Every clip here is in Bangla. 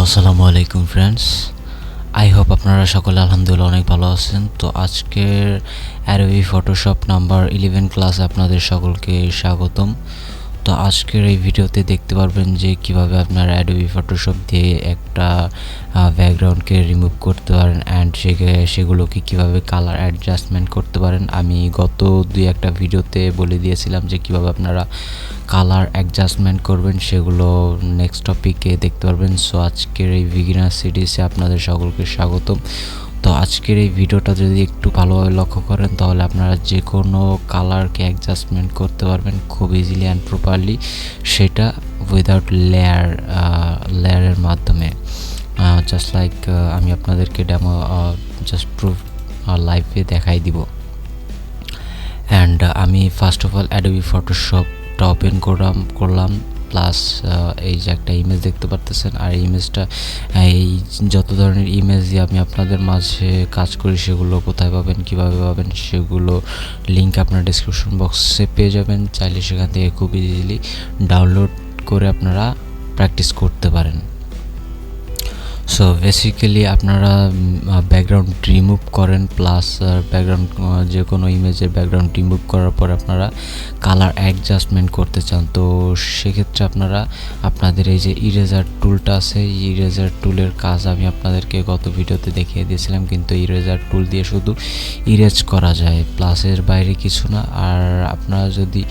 আসসালামু আলাইকুম ফ্রেন্ডস, আই হোপ আপনারা সকলে আলহামদুলিল্লাহ অনেক ভালো আছেন। তো আজকের অ্যাডোবি ফটোশপ নাম্বার 11 ক্লাসে আপনাদের সকলকে স্বাগতম। তো আজকের এই ভিডিওতে দেখতে পারবেন যে কিভাবে আপনারা অ্যাডোবি ফটোশপ দিয়ে একটা ব্যাকগ্রাউন্ডকে রিমুভ করতে পারেন অ্যান্ড সেগুলোকে কিভাবে কালার অ্যাডজাস্টমেন্ট করতে পারেন। আমি গত একটা ভিডিওতে বলে দিয়েছিলাম যে কিভাবে আপনারা কালার অ্যাডজাস্টমেন্ট করবেন, সেগুলো নেক্সট টপিকে দেখতে পারবেন। সো আজকের এই বিগিনার সিরিজে আপনাদের সকলকে স্বাগতম। তো আজকের এই ভিডিওটা যদি একটু ভালোভাবে লক্ষ্য করেন তাহলে আপনারা যে কোনো কালারকে অ্যাডজাস্টমেন্ট করতে পারবেন খুব ইজিলি অ্যান্ড প্রপারলি, সেটা উইদাউট লেয়ারের মাধ্যমে। জাস্ট লাইক আমি আপনাদেরকে ডেমো জাস্ট প্রুফ লাইভে দেখাই দিব। অ্যান্ড আমি ফার্স্ট অফ অল অ্যাডোবি ফটোশপটা ওপেন করলাম প্লাস এই যে একটা ইমেজ দেখতে পারতেছেন। আর ইমেজটা এই যত ধরনের ইমেজ দিয়ে আমি আপনাদের মাঝে কাজ করি সেগুলো কোথায় পাবেন, কিভাবে পাবেন, সেগুলো লিঙ্ক আপনার ডেসক্রিপশন বক্সে পেয়ে যাবেন। চাইলে সেখান থেকে খুব ইজিলি ডাউনলোড করে আপনারা প্র্যাকটিস করতে পারেন। সো বেসিক্যালি আপনারা ব্যাকগ্রাউন্ড রিমুভ করেন প্লাস ব্যাকগ্রাউন্ড যে কোনো ইমেজের ব্যাকগ্রাউন্ড রিমুভ করার পর আপনারা কালার অ্যাডজাস্টমেন্ট করতে চান। তো সেক্ষেত্রে আপনারা আপনাদের এই যে ইরেজার টুলটা আছে, ইরেজার টুলের কাজ আমি আপনাদেরকে গত ভিডিওতে দেখিয়ে দিয়েছিলাম, কিন্তু ইরেজার টুল দিয়ে শুধু ইরেজ করা যায়, প্লাসের বাইরে কিছু না। আর আপনারা যদি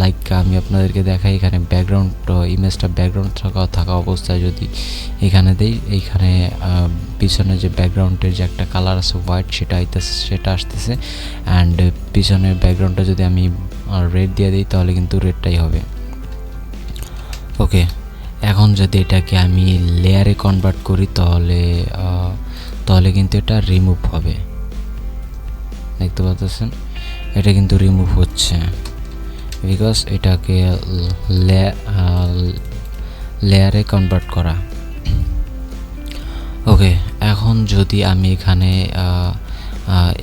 লাইক আমি আপনাদেরকে দেখাই, এখানে ব্যাকগ্রাউন্ড ইমেজটা ব্যাকগ্রাউন্ড থাকা অবস্থায় যদি এখানে দেই, এইখানে পিছনে যে ব্যাকগ্রাউন্ডের যে একটা কালার আছে হোয়াইট, সেটা আসতেছে। অ্যান্ড পিছনের ব্যাকগ্রাউন্ডটা যদি আমি রেড দিয়ে দিই তাহলে কিন্তু রেডটাই হবে। ওকে, এখন যদি এটাকে আমি লেয়ারে কনভার্ট করি তাহলে কিন্তু এটা রিমুভ হবে। দেখতে পাচ্ছেন এটা কিন্তু রিমুভ হচ্ছে, বিকজ এটাকে লেয়ারে কনভার্ট করা। ওকে, এখন যদি আমি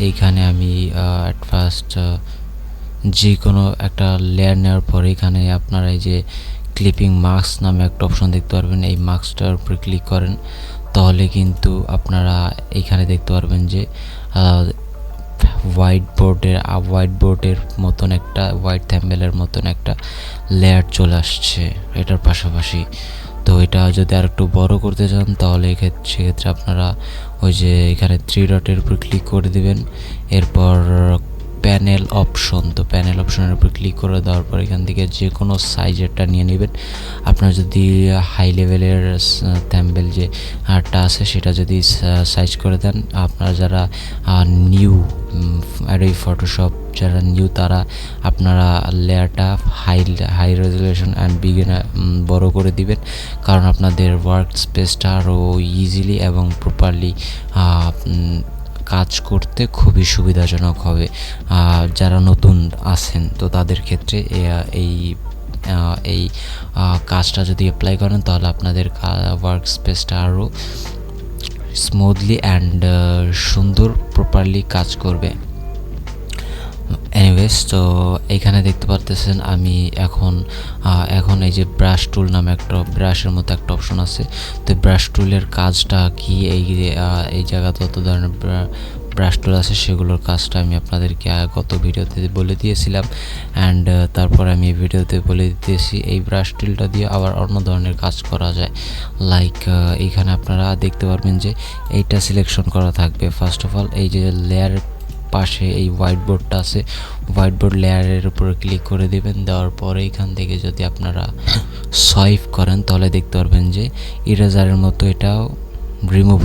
এইখানে আমি অ্যাট ফার্স্ট যে কোনো একটা লেয়ার নেওয়ার পরে এখানে আপনারা এই যে ক্লিপিং মাস্ক নামে একটা অপশন দেখতে পারবেন, এই মাস্কটার উপরে ক্লিক করেন তাহলে কিন্তু আপনারা এইখানে দেখতে পারবেন যে হোয়াইট বোর্ডের মতন একটা হোয়াইট থ্যাম্বনেলের মতন একটা লেয়ার চলে আসছে এটার পাশাপাশি। তো এটা যদি আর একটু বড় করতে চান তাহলে সেক্ষেত্রে আপনারা ওই যে এখানে 3 ডটের উপর ক্লিক করে দিবেন, এরপর প্যানেল অপশন, তো প্যানেল অপশনের উপর ক্লিক করে দেওয়ার পর এখান থেকে যে কোনো সাইজেরটা নিয়ে নেবেন। আপনার যদি হাই লেভেলের থ্যাম্বনেল যে আরটা আছে সেটা যদি সাইজ করে দেন, আপনারা যারা নিউ অ্যাডোবি ফটোশপ যারা নিউ তারা আপনারা লেয়ারটা হাই রেজুলেশন অ্যান্ড বিগিনার বড় করে দিবেন, কারণ আপনাদের ওয়ার্ক স্পেসটা আরও ইজিলি এবং প্রপারলি কাজ করতে খুবই সুবিধাজনক হবে। যারা নতুন আছেন তো তাদের ক্ষেত্রে এই কাজটা যদি অ্যাপ্লাই করেন তাহলে আপনাদের ওয়ার্ক স্পেসটা আরও স্মুথলি অ্যান্ড সুন্দর প্রপারলি কাজ করবে। এনিওয়েজ, তো এখানে দেখতে পারতেছেন আমি এখন এই যে ব্রাশ টুল নামে একটা ব্রাশের মতো একটা অপশন আছে। তো ব্রাশ টুলের কাজটা কি, এই জায়গাতে যত ধরনের ব্রাশ টুল আছে সেগুলোর কাজটা আমি আপনাদেরকে গত ভিডিওতে বলে দিয়েছিলাম। অ্যান্ড তারপর আমি এই ভিডিওতে বলে দিতেছি এই ব্রাশ টুলটা দিয়ে আবার অন্য ধরনের কাজ করা যায়। লাইক এইখানে আপনারা দেখতে পারবেন যে এইটা সিলেকশন করা থাকবে। ফার্স্ট অফ অল এই যে লেয়ার পাশে এই হোয়াইট বোর্ডটা আছে, হোয়াইট বোর্ড লেয়ারের উপরে ক্লিক করে দেবেন। দেওয়ার পরে এখান থেকে যদি আপনারা সোয়াইপ করেন তাহলে দেখতে পারবেন যে ইরেজারের মতো এটাও রিমুভ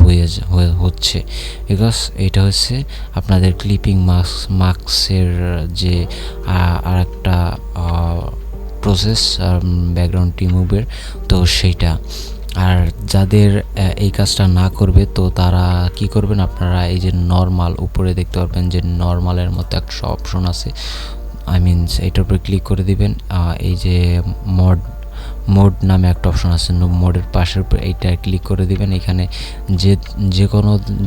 হচ্ছে, বিকজ এটা হচ্ছে আপনাদের ক্লিপিং মাস্কের যে আর একটা প্রসেস ব্যাকগ্রাউন্ড রিমুভের, তো সেইটা। আর যাদের এই কাজটা না করবে তো তারা কি করবেন, আপনারা এই যে নর্মাল উপরে দেখতে পারবেন যে নর্মালের মতো একটা অপশন আছে, এটার উপরে ক্লিক করে দিবেন। এই যে মোড নামে একটা অপশন আছে, মোডের পাশের উপর এইটা ক্লিক করে দিবেন। এখানে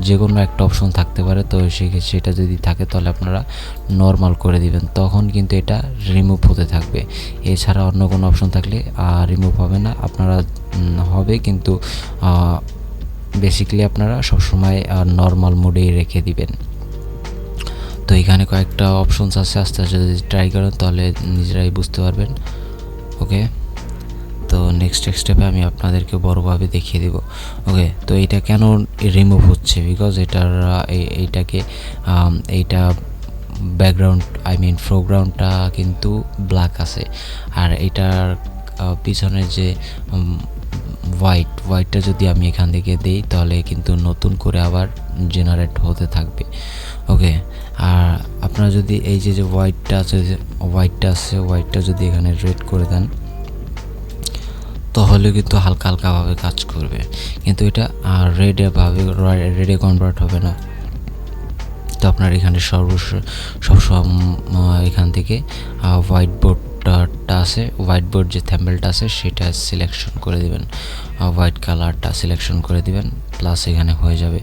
যে কোনো একটা অপশন থাকতে পারে, তো সেটা যদি থাকে তাহলে আপনারা নর্মাল করে দিবেন, তখন কিন্তু এটা রিমুভ হতে থাকবে। এছাড়া অন্য কোনো অপশন থাকলে রিমুভ হবে না, আপনারা হবে কিন্তু বেসিক্যালি আপনারা সবসময় নর্মাল মোডেই রেখে দিবেন। তো এখানে কয়েকটা অপশনস আছে, আস্তে আস্তে যদি ট্রাই করেন তাহলে নিজেরাই বুঝতে পারবেন। ওকে, তো নেক্সট স্টেপে আমি আপনাদেরকে বড়ভাবে দেখিয়ে দেব। ওকে, তো এটা কেন রিমুভ হচ্ছে, বিকজ এইটা ব্যাকগ্রাউন্ড ফোরগ্রাউন্ডটা কিন্তু ব্ল্যাক আছে, আর এটার পিছনে যে হোয়াইটটা যদি আমি এখান থেকে দিই তাহলে কিন্তু নতুন করে আবার জেনারেট হতে থাকবে। ওকে, আর আপনারা যদি এই যে হোয়াইটটা যদি এখানে রেড করে দেন তাহলে কিন্তু হালকা হালকাভাবে কাজ করবে, কিন্তু এটা রেডে কনভার্ট হবে না। তো আপনার এখানে সবসময় এখান থেকে হোয়াইট বোর্ডটা আছে, হোয়াইট বোর্ড যে থ্যাম্বেলটা আছে সেটা সিলেকশন করে দিবেন, হোয়াইট কালারটা সিলেকশন করে দিবেন, প্লাস এখানে হয়ে যাবে।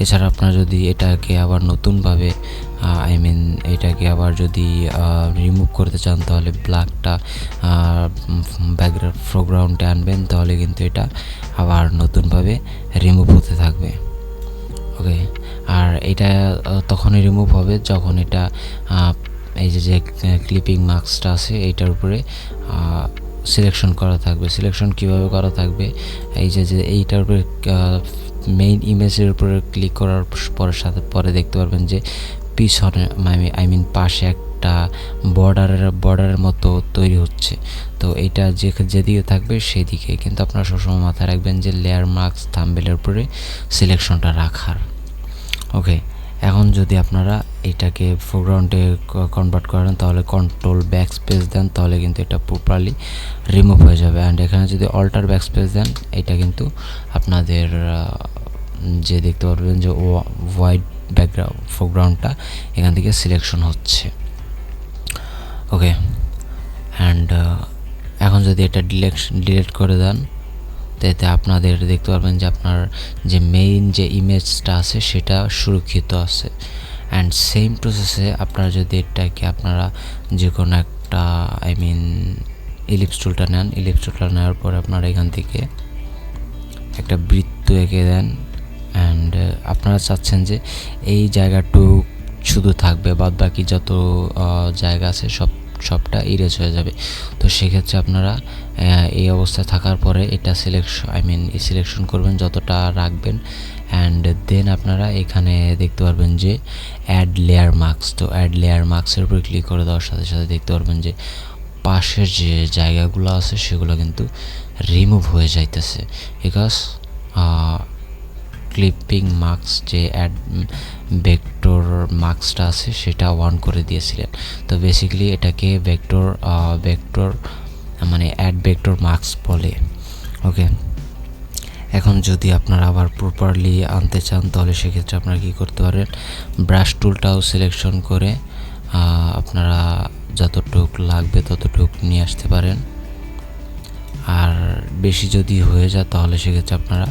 এছাড়া আপনারা যদি এটাকে আবার নতুনভাবে এটাকে আবার যদি রিমুভ করতে চান তাহলে ব্ল্যাকটা ব্যাকগ্রাউন্ড ফোরগ্রাউন্ডে আনবেন, তাহলে কিন্তু এটা আবার নতুনভাবে রিমুভ হতে থাকবে। ওকে, আর এটা তখনই রিমুভ হবে যখন এটা এই যে ক্লিপিং মার্কসটা আছে এইটার উপরে সিলেকশন করা থাকবে। সিলেকশন কিভাবে করা থাকবে, এই যে এইটার উপরে মেইন ইমেজের উপরে ক্লিক করার পরে দেখতে পারবেন যে পিছনে পাশে একটা বর্ডারের মতো তৈরি হচ্ছে। তো এইটা যেদিকে থাকবে সেদিকে কিন্তু আপনারা সবসময় মাথায় রাখবেন যে লেয়ার মার্কস থাম্বনেলের উপরে সিলেকশনটা রাখার। ওকে, এখন যদি আপনারা এটাকে ফোরগ্রাউন্ডে কনভার্ট করেন তাহলে কন্ট্রোল ব্যাকস্পেস দেন, তাহলে কিন্তু এটা প্রপারলি রিমুভ হয়ে যাবে। অ্যান্ড এখানে যদি অল্টার ব্যাকস্পেস দেন এটা কিন্তু আপনাদের যে দেখতে পারবেন যে হোয়াইট ফোরগ্রাউন্ডটা এখান থেকে সিলেকশন হচ্ছে। ওকে, অ্যান্ড এখন যদি এটা ডিলিট করে দেন এতে আপনাদের দেখতে পারবেন যে আপনার যে মেইন যে ইমেজটা আছে সেটা সুরক্ষিত আছে। অ্যান্ড সেম প্রসেসে আপনারা যদি এটাকে আপনারা যে কোনো একটা ইলিপস টুলটা নেন, ইলিপস টুলটা নেওয়ার পরে আপনারা এখান থেকে একটা বৃত্ত এঁকে দেন, অ্যান্ড আপনারা চাচ্ছেন যে এই জায়গাটুকু শুধু থাকবে, বাদ বাকি যত জায়গা আছে সবটা ইরেজ হয়ে যাবে। তো সেক্ষেত্রে আপনারা এই অবস্থায় থাকার পরে এটা সিলেকশন করবেন যতটা রাখবেন, অ্যান্ড দেন আপনারা এখানে দেখতে পারবেন যে অ্যাড লেয়ার মার্কস। তো অ্যাড লেয়ার মার্কসের উপরে ক্লিক করে দেওয়ার সাথে সাথে দেখতে পারবেন যে পাশের যে জায়গাগুলো আছে সেগুলো কিন্তু রিমুভ হয়ে যাইতেছে, বিকজ ক্লিপিং মার্কস যে অ্যাড ভেক্টর মার্কসটা আছে সেটা অন করে দিয়েছিলেন। তো বেসিক্যালি এটাকে ভেক্টর অ্যাড ভেক্টর মার্কস বলে। ওকে, এখন যদি আপনারা আবার প্রপারলি আনতে চান তাহলে সেক্ষেত্রে আপনারা কী করতে পারেন, ব্রাশ টুলটাও সিলেকশন করে আপনারা যতটুক লাগবে ততটুক নিয়ে আসতে পারেন। আর বেশি যদি হয়ে যায় তাহলে সেক্ষেত্রে আপনারা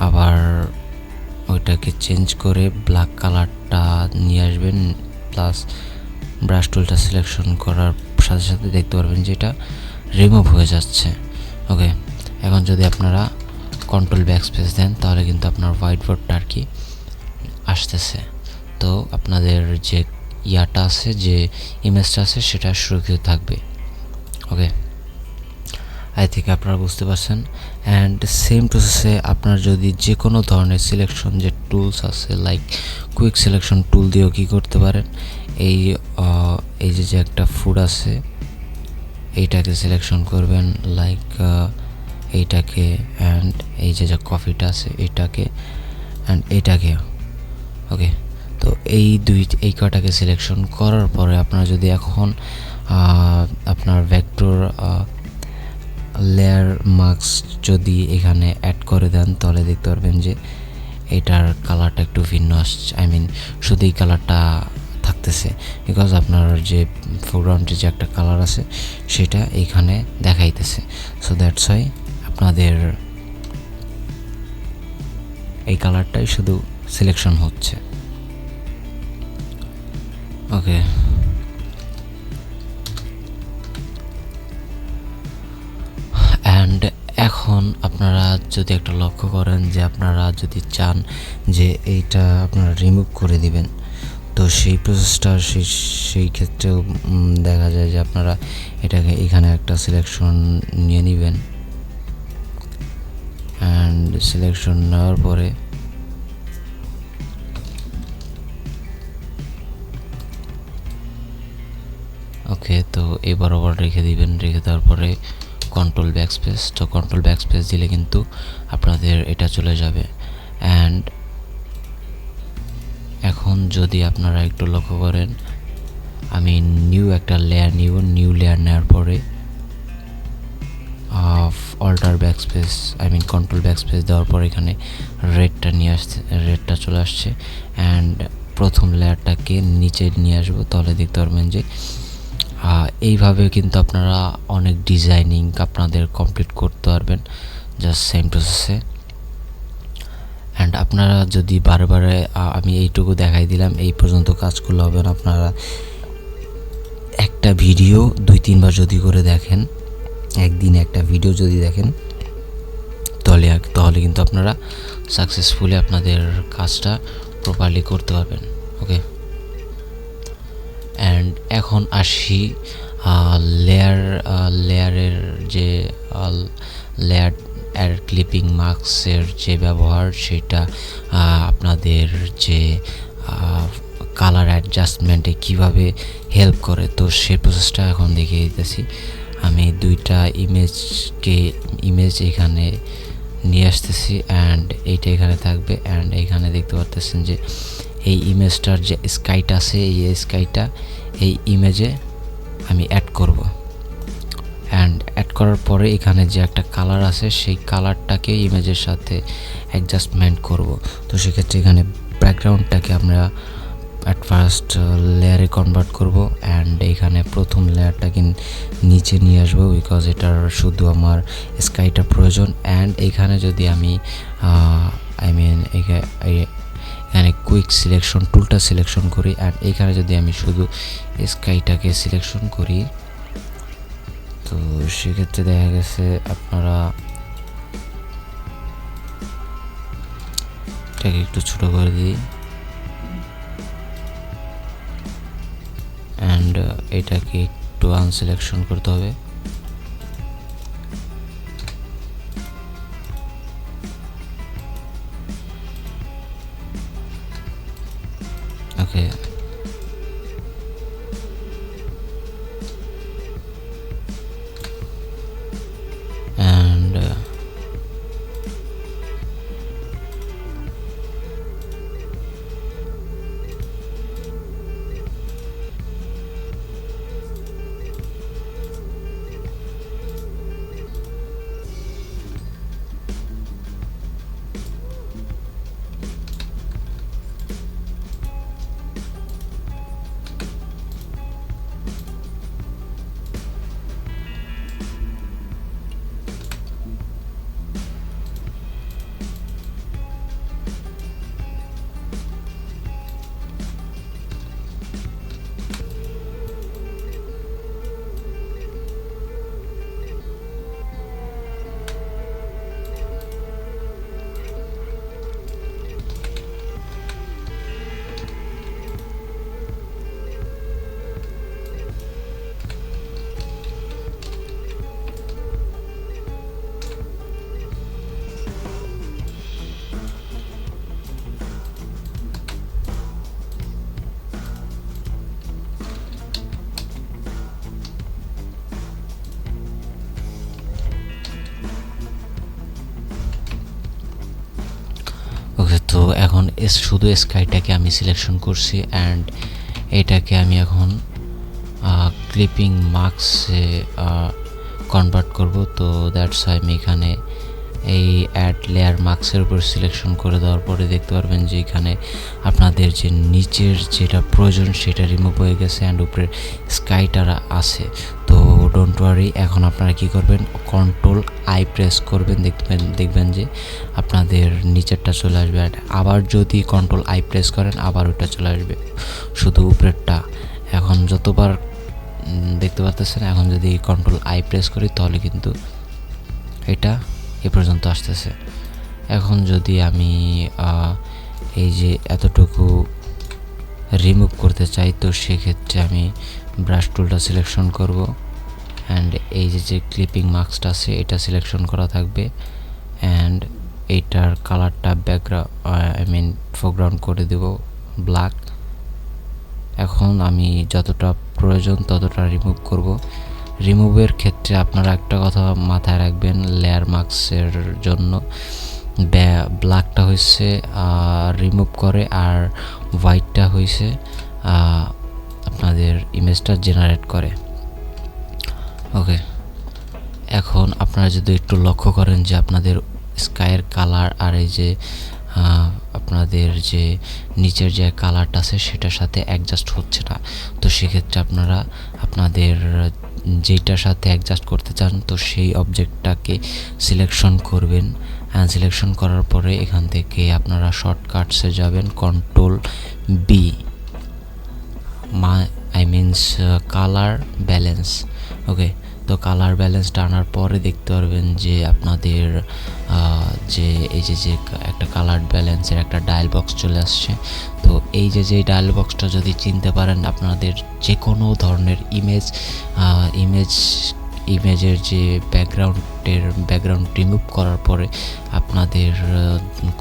আবার ওইটাকে চেঞ্জ করে ব্ল্যাক কালারটা নিয়ে আসবেন, প্লাস ব্রাশ টুলটা সিলেকশন করার সাথে সাথে দেখতে পারবেন যে এটা রিমুভ হয়ে যাচ্ছে। ওকে, এখন যদি আপনারা কন্ট্রোল ব্যাকস্পেস দেন তাহলে কিন্তু আপনার হোয়াইট বোর্ডটা আর কি আসতেছে। তো আপনাদের যে ইয়াটা আছে, যে ইমেজটা আছে সেটা সুরক্ষিত থাকবে। ওকে, আই থিঙ্ক আপনারা বুঝতে পারছেন। অ্যান্ড সেম প্রসেসে আপনার যদি যে কোনো ধরনের সিলেকশন যে টুলস আছে লাইক কুইক সিলেকশন টুল দিয়েও কী করতে পারেন, এই যে একটা ফুড আছে এইটাকে সিলেকশন করবেন, লাইক এইটাকে, অ্যান্ড এই যে কফিটা আছে এটাকে, অ্যান্ড এইটাকে। ওকে, তো এই কটাকে সিলেকশন করার পরে আপনারা যদি এখন আপনার ভেক্টর লেয়ার মার্কস যদি এখানে অ্যাড করে দেন তাহলে দেখতে পারবেন যে এটার কালারটা একটু ভিন্ন আসছে, শুধু এই কালারটা থাকতেছে, বিকজ আপনার যে ফোরগ্রাউন্ডে যে একটা কালার আছে সেটা এইখানে দেখাইতেছে। সো দ্যাটস ওয়াই আপনাদের এই কালারটাই শুধু সিলেকশন হচ্ছে। ওকে, অ্যান্ড এখন আপনারা যদি একটা লক্ষ্য করেন যে আপনারা যদি চান যে এইটা আপনারা রিমুভ করে দিবেন, তো সেই প্রসেসটা সেই ক্ষেত্রেও দেখা যায় যে আপনারা এটাকে এখানে একটা সিলেকশন নিয়ে নেবেন, অ্যান্ড সিলেকশন নেওয়ার পরে ওকে, তো এই বরাবর রেখে দিবেন। রেখে দেওয়ার পরে কন্ট্রোল ব্যাকস্পেস, তো কন্ট্রোল ব্যাকস্পেস দিলে কিন্তু আপনাদের এটা চলে যাবে। অ্যান্ড এখন যদি আপনারা একটু লক্ষ্য করেন, আমি নিউ একটা লেয়ার নিব। নিউ লেয়ার নেওয়ার পরে অল্টার ব্যাকস্পেস কন্ট্রোল ব্যাকস্পেস দেওয়ার পর এখানে রেডটা নিয়ে আসছে, রেডটা চলে আসছে। অ্যান্ড প্রথম লেয়ারটাকে নিচে নিয়ে আসবো, তাহলে দেখতে পারবেন যে এইভাবে কিন্তু আপনারা অনেক ডিজাইনিং আপনাদের কমপ্লিট করতে পারবেন জাস্ট সেম প্রসেসে। অ্যান্ড আপনারা যদি বারে আমি এইটুকু দেখাই দিলাম, এই পর্যন্ত কাজ করলে হবে না। আপনারা একটা ভিডিও 2-3 বার যদি করে দেখেন, একদিন একটা ভিডিও যদি দেখেন, তাহলে কিন্তু আপনারা সাকসেসফুলি আপনাদের কাজটা প্রপারলি করতে পারবেন। ওকে, অ্যান্ড এখন আসি লেয়ারের যে লেয়ার ক্লিপিং মার্কসের যে ব্যবহার, সেটা আপনাদের যে কালার অ্যাডজাস্টমেন্টে কিভাবে হেল্প করে, তো সেই প্রসেসটা এখন দেখিয়ে দিতেছি। আমি 2টা ইমেজ এখানে নিয়ে আসতেছি, অ্যান্ড এইটা এখানে থাকবে। অ্যান্ড এখানে দেখতে পাচ্ছেন যে এই ইমেজটার যে স্কাইটা আছে, এই স্কাইটা এই ইমেজে আমি অ্যাড করব। অ্যান্ড অ্যাড করার পরে এখানে যে একটা কালার আছে, সেই কালারটাকে ইমেজের সাথে অ্যাডজাস্টমেন্ট করব। তো সেক্ষেত্রে এখানে ব্যাকগ্রাউন্ডটাকে আমরা অ্যাট ফার্স্ট লেয়ারে কনভার্ট করব, অ্যান্ড এখানে প্রথম লেয়ারটাকে নিচে নিয়ে আসবো, বিকজ এটার শুধু আমার স্কাইটা প্রয়োজন। অ্যান্ড এখানে যদি আমি এখানে কুইক সিলেকশন টুলটা সিলেকশন করি, অ্যান্ড এখানে যদি আমি শুধু স্কাইটাকে সিলেকশন করি, তো সেক্ষেত্রে দেখা গেছে আপনারা এটাকে একটু ছোট করে দিই, অ্যান্ড এটাকে একটু আনসিলেকশন করতে হবে। ওকে, অ্যান্ড ওকে, তো এখন শুধু স্কাইটাকে আমি সিলেকশন করছি, অ্যান্ড এটাকে আমি এখন ক্লিপিং মার্কসে কনভার্ট করব। তো দ্যাটস আমি এখানে এই অ্যাড লেয়ার মার্কসের উপর সিলেকশন করে দেওয়ার পরে দেখতে পারবেন যে এখানে আপনাদের যে নিচের যেটা প্রয়োজন সেটা রিমুভ হয়ে গেছে অ্যান্ড উপরে স্কাইটারা আছে। তো ডোন্ট ওয়ারি, এখন আপনারা কি করবেন, কন্ট্রোল আই প্রেস করবেন, দেখবেন যে আপনাদের নিচেরটা চলে আসবে। আর আবার যদি কন্ট্রোল আই প্রেস করেন আবার ওটা চলে আসবে, শুধু উপরেরটা। এখন যতবার দেখতে পাচ্ছেন, এখন যদি কন্ট্রোল আই প্রেস করি তাহলে কিন্তু এটা এ পর্যন্ত আসতেছে। এখন যদি আমি এই যে এতটুকু রিমুভ করতে চাই, তো সেক্ষেত্রে আমি ব্রাশ টুলটা সিলেকশন করব অ্যান্ড এই যে ক্লিপিং মার্কসটা আছে এটা সিলেকশন করা থাকবে অ্যান্ড এইটার কালারটা ব্যাকগ্রাউন্ড ফোরগ্রাউন্ড করে দেব ব্ল্যাক। এখন আমি যতটা প্রয়োজন ততটা রিমুভ করব। রিমুভের ক্ষেত্রে আপনারা একটা কথা মাথায় রাখবেন, লেয়ার মার্কসের জন্য ব্ল্যাকটা হয়েছে রিমুভ করে আর হোয়াইটটা হয়েছে আপনাদের ইমেজটা জেনারেট করে। ওকে, এখন আপনারা যদি একটু লক্ষ্য করেন যে আপনাদের স্কাইয়ের কালার আর এই যে আপনাদের যে নিচের যে কালারটা আছে সেটার সাথে অ্যাডজাস্ট হচ্ছে না, তো সেক্ষেত্রে আপনারা আপনাদের যেটার সাথে অ্যাডজাস্ট করতে চান তো সেই অবজেক্টটাকে সিলেকশন করবেন। সিলেকশন করার পরে এখান থেকে আপনারা শর্টকাটসে যাবেন, কন্ট্রোল বি, কালার ব্যালেন্স। ওকে, তো কালার ব্যালেন্সটা আনার পরে দেখতে পারবেন যে আপনাদের যে এই যে একটা কালার ব্যালেন্সের একটা ডায়াল বক্স চলে আসছে। তো এই যে ডায়াল বক্সটা যদি চিনতে পারেন, আপনাদের যে কোনো ধরনের ইমেজের যে ব্যাকগ্রাউন্ড রিমুভ করার পরে আপনাদের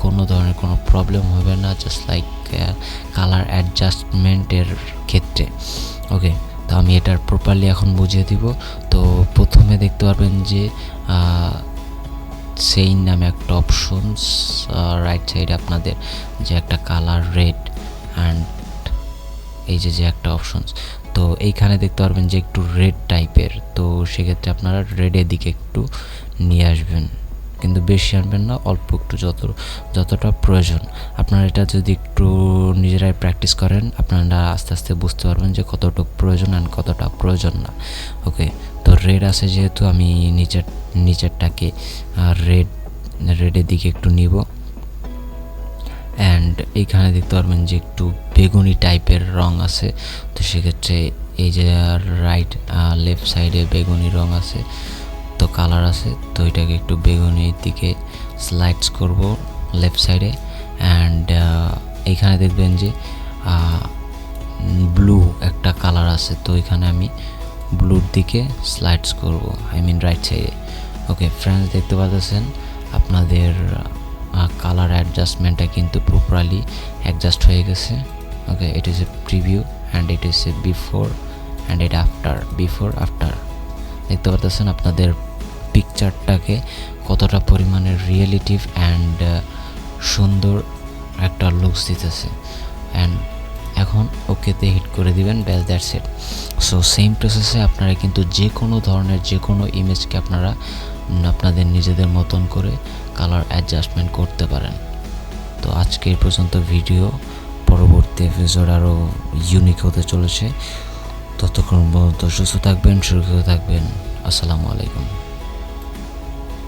কোনো ধরনের কোনো প্রবলেম হবে না, জাস্ট লাইক কালার অ্যাডজাস্টমেন্টের ক্ষেত্রে। ওকে, তো আমি এটার প্রপারলি এখন বুঝিয়ে দিব। তো প্রথমে দেখতে পারবেন যে সেইন নামে একটা অপশনস রাইট সাইডে আপনাদের যে একটা কালার রেড অ্যান্ড এই যে একটা অপশনস, তো এইখানে দেখতে পারবেন যে একটু রেড টাইপের। তো সেক্ষেত্রে আপনারা রেডের দিকে একটু নিয়ে আসবেন, কিন্তু বেশি আনবেন না, অল্প একটু যতটা প্রয়োজন। আপনারা এটা যদি একটু নিজেরাই প্র্যাকটিস করেন আপনারা আস্তে আস্তে বুঝতে পারবেন যে কতটুকু প্রয়োজন আর কতটা প্রয়োজন না। ওকে, তো রেড আছে যেহেতু আমি নিচেরটাকে রেডের দিকে একটু নিব অ্যান্ড এইখানে দেখতে পারবেন যে একটু বেগুনি টাইপের রং আছে, তো সেক্ষেত্রে এই যে লেফট সাইডে বেগুনি রং আছে, তো কালার আছে, তো এটাকে একটু বেগুনির দিকে স্লাইডস করব লেফট সাইডে অ্যান্ড এইখানে দেখবেন যে ব্লু একটা কালার আছে, তো এখানে আমি ব্লুর দিকে স্লাইডস করব, রাইট সাইডে। ওকে ফ্রেন্ডস, দেখতে পাচ্ছেন আপনাদের কালার অ্যাডজাস্টমেন্টটা কিন্তু প্রপারলি অ্যাডজাস্ট হয়ে গেছে। Okay, it is a preview and it is a before and it before after. দেখতে পাচ্ছেন আপনাদের পিকচারটাকে কতটা পরিমাণে রিয়েলিটিভ অ্যান্ড সুন্দর একটা লুকস দিতেছে। অ্যান্ড এখন ওকেতে হিট করে দিবেন, ব্যাস, দ্যাটস ইট। সো সেম প্রসেসে আপনারা কিন্তু যে কোনো ধরনের যে কোনো ইমেজকে আপনারা আপনাদের নিজেদের মতন করে কালার অ্যাডজাস্টমেন্ট করতে পারেন। তো আজকে এই পর্যন্ত ভিডিও, পরবর্তী এপিসোড আরও ইউনিক হতে চলেছে। ততক্ষণ পর্যন্ত সুস্থ থাকবেন, সুরক্ষিত থাকবেন। আসসালামু আলাইকুম।